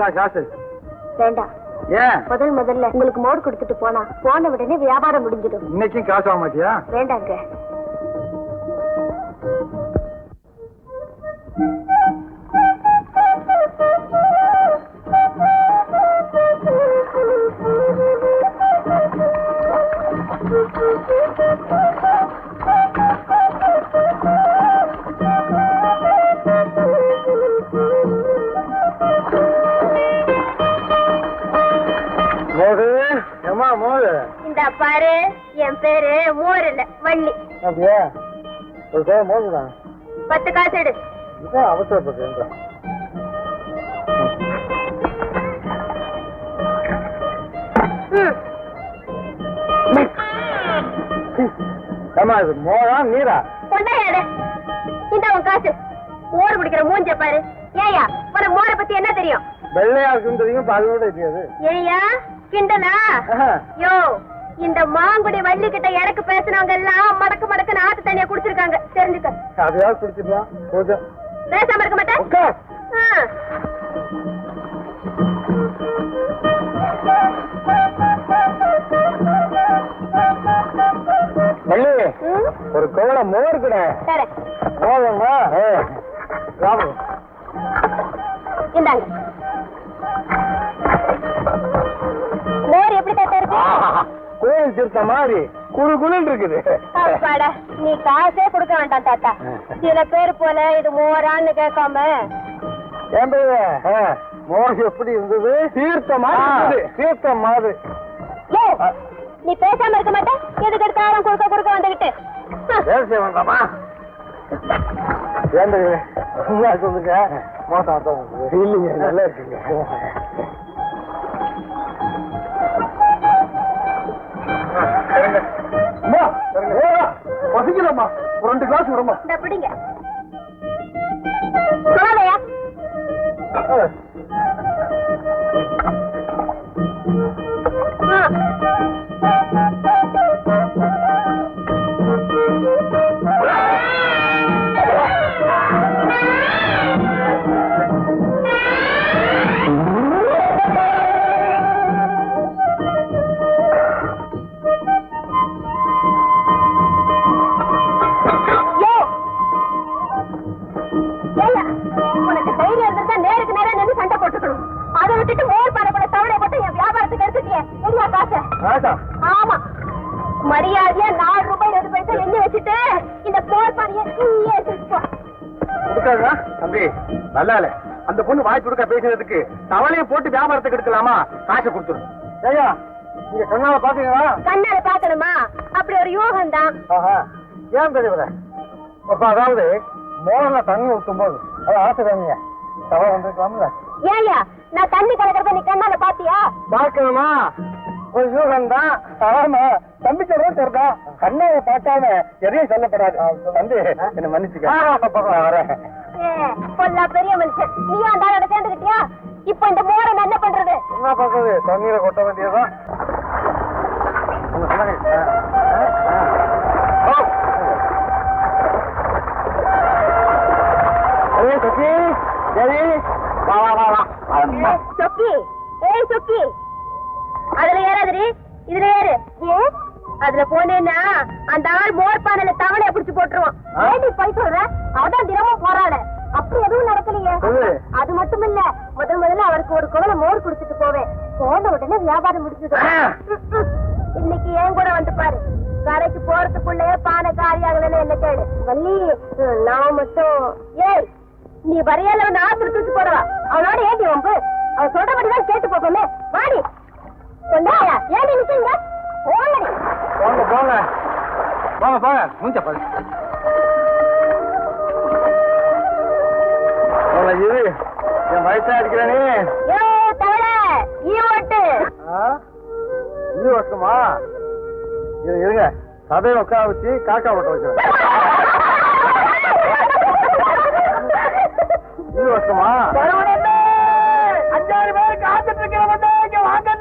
இந்தா காசு. வேண்டாம். ஏன்? முதல்ல உங்களுக்கு மோர் கொடுத்துட்டு போன உடனே வியாபாரம் முடிஞ்சிடும். இன்னைக்கும் காசு வாங்க மாட்டியா? வேண்டாங்க. இந்த பாரு, என் பேரு மோர் இல்ல வள்ளி. அப்படியா? ஒரு பேர் மோதுதான். 10 காசு எடு. இதான் அவசரப்பட்டு. மோரா நீரா? கொண்டாடு. இந்த உன் காசு. மோர் குடிக்கிற மூஞ்ச பாரு. ஏயா உனக்கு மோரை பத்தி என்ன தெரியும்? வெள்ளையா இருக்குன்னு தெரியும், பாலோட தெரியாது. ஏயா கிண்டலா? யோ, இந்த மாங்குடி வள்ளி கிட்ட எனக்கு பேசினவங்க எல்லாம் மடக்கு மடக்கு ஆத்து தண்ணிய குடிச்சிருக்காங்க, தெரிஞ்சுக்க. அதையாவது குடிச்சிருந்தா கொஞ்சம் பேசாம இருக்க மாட்டேன். வள்ளி, ஒரு கோல மோர் கூட போதுமா? இந்தாங்க. மோர் எப்படி தாத்தா இருக்கு? கோயில் திருத்த மாதிரி குழு குழுன்னு இருக்குது. நீ காசே கொடுக்க வேண்டாம் தாத்தா. சில பேர் போல இது மோரான்னு கேட்காம. ஏன் மோர் எப்படி இருந்தது? தீர்த்த மாதிரி. தீர்த்த மாதிரி. நீ பேசாம இருக்க மாட்டேன். எதுக்கு எடுத்தாலும் கொடுக்க கொடுக்க வந்துகிட்டு வேலை செய்ய வேண்டாமா? சொல்லுங்க. மோசம் இல்லைங்க, நல்லா இருக்குங்க. பசிக்கலாமா? ஒரு 2 கிளாஸ் விடுமா? பிடிங்க. உனக்கு தைரியம் இருந்தா நேருக்கு நேரம் நின்று சண்டை போட்டுக்கணும். அதை விட்டுட்டு மோர் பாடப்பட தவணை போட்டு என் வியாபாரத்துக்கு எடுத்துட்டியே. என்ன காசு? ஆமா, மரியாதையா 4 ரூபாய் 2 பைசா எண்ணி வச்சுட்டு இந்த போர் பானையை தம்பி. நல்லா இல்ல, அந்த பொண்ணு வாய் கொடுக்க பேசுறதுக்கு தவளையை போட்டு வியாபாரத்துக்கு எடுக்கலாமா? காசை கொடுத்துரும். ஐயா, நீங்க கண்ணால பாத்தீங்களா? கண்ணால பாக்கணுமா? அப்படி ஒரு யோகம் தான். ஏன் தெரியல? அதாவது மோகன தண்ணி ஊற்றும் போது அது ஆசை தானீங்க, தவறு வந்துருக்கலாம்ல. ஏயா, நான் தண்ணி கலக்கிறத நீ கண்ணால பாத்தியா? பாக்கணுமா? ஒரு யூகம் தான். ஆமா, தம்பி சொல்றது சரிதா. கண்ணால பார்க்காம எதையும் சொல்லப்படாது. தம்பி என்ன மன்னிச்சுக்க. வரேன். பொல்லா பெரிய மனுஷன், நீயா அந்த சேர்ந்துக்கிட்டியா? இப்ப இந்த மோரை என்ன பண்றது? என்ன பண்றது? தண்ணீரை கொட்ட வேண்டியதுதான். சொக்கி, ஏய் சொக்கி, அதுல ஏறாதடி, இதுல ஏறு. அதுல போனேன்னா அந்த ஆள் மோர் பானையில தவளைய பிடிச்சு போட்டுருவான். ஏடி போய் சொல்ற? அவதான் தினமும் போராட. அப்படி எதுவும் நடக்கலையே. அது மட்டும் இல்ல, முதல்ல அவருக்கு ஒரு குவளை மோர் குடிச்சிட்டு போவேன். போன உடனே வியாபாரம் முடிச்சது. இன்னைக்கு ஏன் கூட வந்து பாரு. கரைக்கு போறதுக்குள்ளே பானை காரியாகலன்னு என்ன கேடு. வள்ளி, நான் மட்டும். ஏய், நீ வரையால வந்து ஆத்திர தூக்கி போடுவா. அவனோட ஏடி வம்பு. அவ சொல்றபடிதான் கேட்டு போப்போமே. வாடி கொண்டாயா. ஏடி நிச்சயங்க போங்க போங்க போங்க போங்க. மூஞ்ச பாரு. இது என் வயசா இருக்கிறானே. ஏ தவளை, ஈ ஓட்டு. ஈ ஓட்டுமா? இருங்க, சதையை உட்கார வச்சு காக்கா ஓட்ட வச்சுருவேன். ஈ ஓட்டுமா? 5 பேர் காத்துட்டு இருக்கிறவங்க வாங்க.